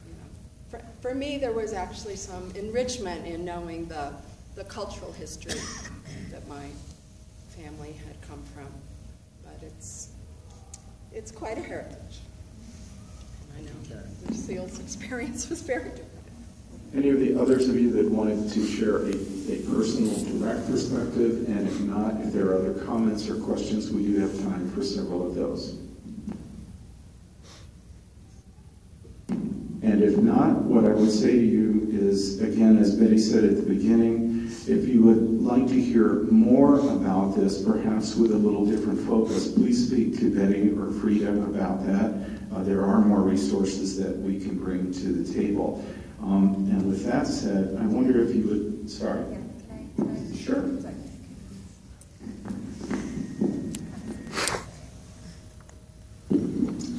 you know, for me there was actually some enrichment in knowing the cultural history that my family had come from. But it's quite a heritage. And I know Lucille's experience was very different. Any of the others of you that wanted to share a personal, direct perspective, and if not, if there are other comments or questions, we do have time for several of those. And if not, what I would say to you is, again, as Betty said at the beginning, if you would like to hear more about this, perhaps with a little different focus, please speak to Betty or Frida about that. There are more resources that we can bring to the table. And with that said, I wonder if you would, sorry? Yeah, can I Sure.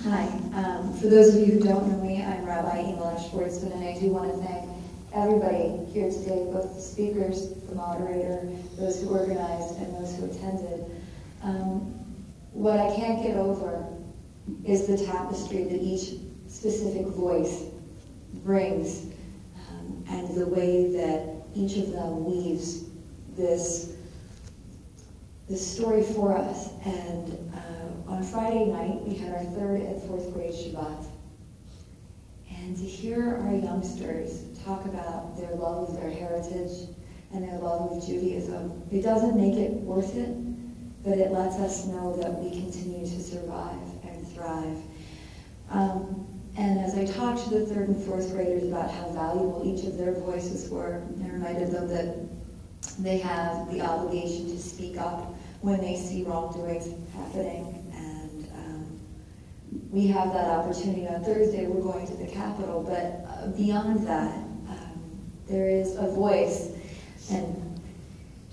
Hi. For those of you who don't know me, I'm Rabbi Imela Schwartzman, and I do want to thank everybody here today, both the speakers, the moderator, those who organized, and those who attended. What I can't get over is the tapestry that each specific voice brings, and the way that each of them weaves this story for us. And on Friday night, we had our 3rd and 4th grade Shabbat. And to hear our youngsters talk about their love of their heritage and their love of Judaism, it doesn't make it worth it, but it lets us know that we continue to survive and thrive. And as I talked to the 3rd and 4th graders about how valuable each of their voices were, I reminded them that they have the obligation to speak up when they see wrongdoings happening. And we have that opportunity on Thursday. We're going to the Capitol, but beyond that, there is a voice, and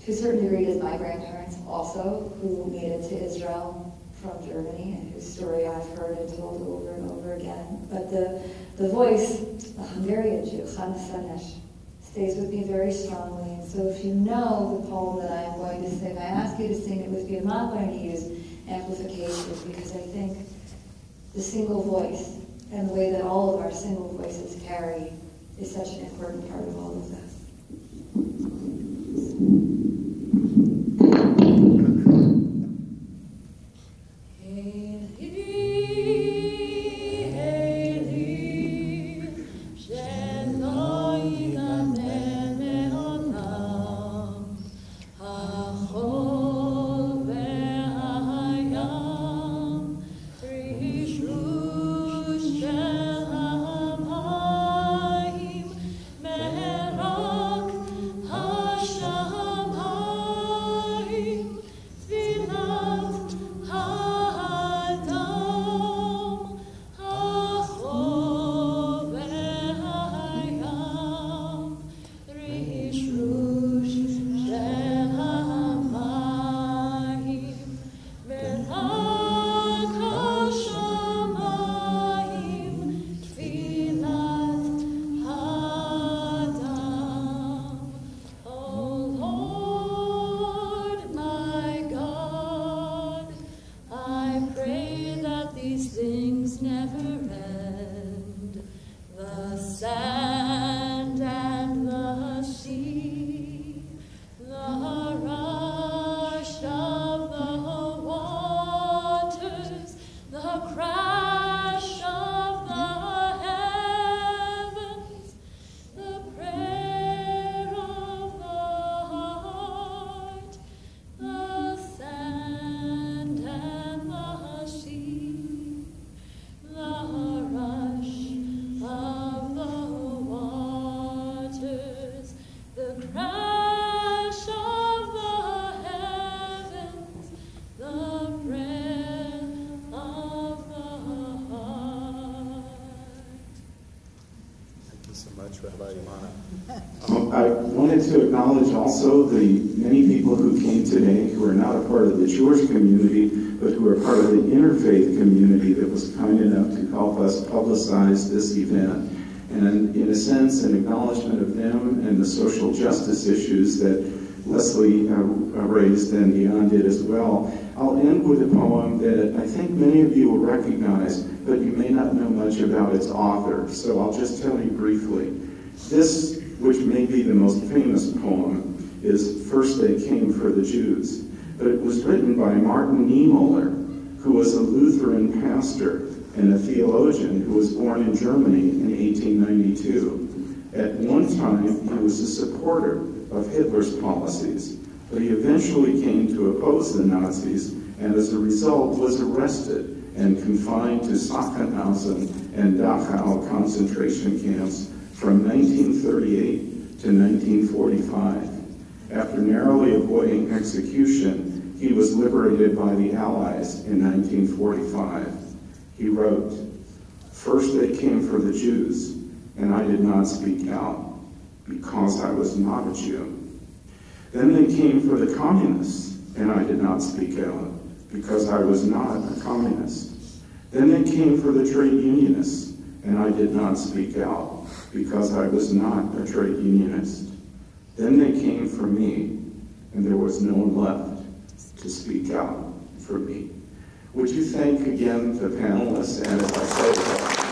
to a certain degree it is my grandparents also, who made it to Israel from Germany, and whose story I've heard and told over and over again. But the voice, the Hungarian Jew, Chana Senesh, stays with me very strongly. And so if you know the poem that I'm going to sing, I ask you to sing it with me. I'm not going to use amplification, because I think the single voice and the way that all of our single voices carry is such an important part of all of this. I wanted to acknowledge also the many people who came today who are not a part of the Jewish community, but who are part of the interfaith community that was kind enough to help us publicize this event. And in a sense, an acknowledgement of them and the social justice issues that Leslie raised and Dion did as well. I'll end with a poem that I think many of you will recognize, but you may not know much about its author, so I'll just tell you briefly. This, which may be the most famous poem, is First They Came for the Jews, but it was written by Martin Niemöller, who was a Lutheran pastor and a theologian who was born in Germany in 1892. At one time, he was a supporter of Hitler's policies, but he eventually came to oppose the Nazis and as a result was arrested and confined to Sachsenhausen and Dachau concentration camps from 1938 to 1945. After narrowly avoiding execution, he was liberated by the Allies in 1945. He wrote, "First they came for the Jews, and I did not speak out, because I was not a Jew. Then they came for the communists, and I did not speak out, because I was not a communist. Then they came for the trade unionists, and I did not speak out, because I was not a trade unionist. Then they came for me, and there was no one left to speak out for me." Would you thank again the panelists, and as I said,